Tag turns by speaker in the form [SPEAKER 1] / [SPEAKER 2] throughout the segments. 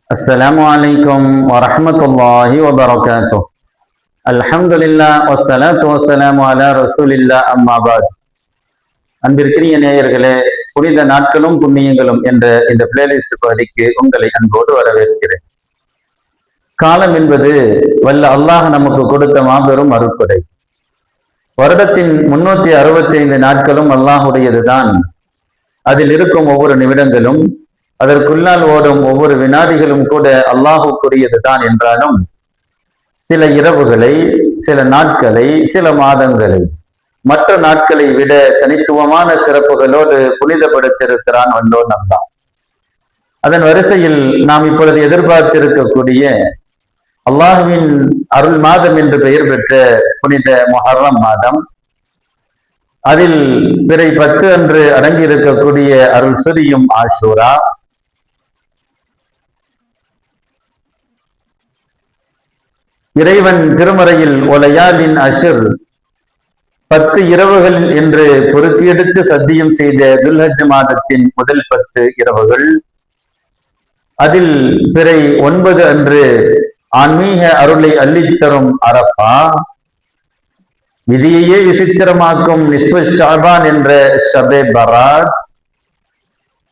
[SPEAKER 1] السلام عليكم ورحمة الله وبركاته. الحمد لله والصلاة والسلام على رسول الله أما بعد. அன்பிற்கினிய நேயர்களே, புனித நாட்களும் புண்ணியங்களும் என்ற இந்த பிளேலிஸ்ட் பகுதிக்கு உங்களை அன்போடு வரவேற்கிறேன். காலம் என்பது வல்ல அல்லாஹ் நமக்கு கொடுத்த மாபெரும் அருட்கொடை. வருடத்தின் 365 நாட்களும் அல்லாஹுடையதுதான். அதில் இருக்கும் ஒவ்வொரு நிமிடங்களும், அதற்குள்ளால் ஓடும் ஒவ்வொரு வினாடிகளும் கூட அல்லாஹுக்குரியது தான் என்றாலும், சில இரவுகளை, சில நாட்களை, சில மாதங்களை மற்ற நாட்களை விட தனித்துவமான சிறப்புகளோடு புனிதப்படுத்தியிருக்கிறான் வல்லோன் அல்லாஹ். அதன் வரிசையில் நாம் இப்பொழுது எதிர்பார்த்திருக்கக்கூடிய அல்லாஹுவின் அருள் மாதம் என்று பெயர் பெற்ற புனித முஹர்ரம் மாதம், அதில் பிறை 10 அன்று அடங்கியிருக்கக்கூடிய அருள் சொரியும் ஆஷூரா, இறைவன் திருமறையில் ஒலையாலின் அஷர் 10 இரவுகள் என்று பொறுக்கியெடுத்து சத்தியம் செய்த துல்ஹஜ் மாதத்தின் முதல் 10 இரவுகள், அதில் பிறை 9 அன்று ஆன்மீக அருளை அள்ளித்தரும் அரபா, விதியையே விசித்திரமாக்கும் நிஸ்வ ஷாபான் என்ற ஷபே பராத்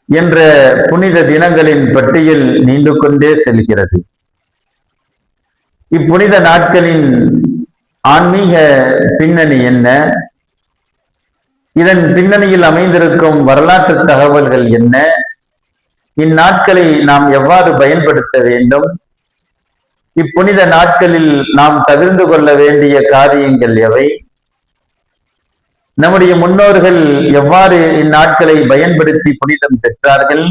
[SPEAKER 1] என்ற புனித தினங்களின் பட்டியல் நீண்டு கொண்டே செல்கிறது. இப்புனித நாட்களின் ஆன்மீக பின்னணி என்ன? இதன் பின்னணியில் அமைந்திருக்கும் வரலாற்று தகவல்கள் என்ன? இந்நாட்களை நாம் எவ்வாறு பயன்படுத்த வேண்டும்? இப்புனித நாட்களில் நாம் தவிர்த்து கொள்ள வேண்டிய காரியங்கள் எவை? நம்முடைய முன்னோர்கள் எவ்வாறு இந்நாட்களை பயன்படுத்தி புனிதம் பெற்றார்கள்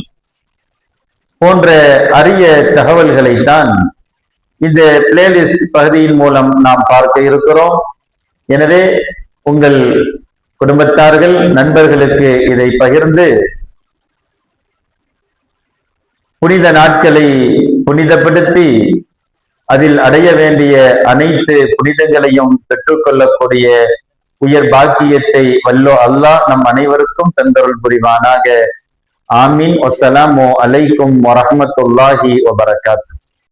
[SPEAKER 1] போன்ற அரிய தகவல்களைத்தான் இந்த பிளேலிஸ்ட் பகுதியின் மூலம் நாம் பார்க்க இருக்கிறோம். எனவே உங்கள் குடும்பத்தார்கள், நண்பர்களுக்கு இதை பகிர்ந்து புனித நாட்களை புனிதப்படுத்தி அதில் அடைய வேண்டிய அனைத்து புனிதங்களையும் பெற்றுக்கொள்ளக்கூடிய உயர் பாக்கியத்தை வல்லோ அல்லாஹ் நம் அனைவருக்கும் தந்தருள் புரிவானாக. ஆமீன். வஸ்ஸலாமு அலைக்கும் வரஹ்மத்துல்லாஹி வபரகாத்துஹு.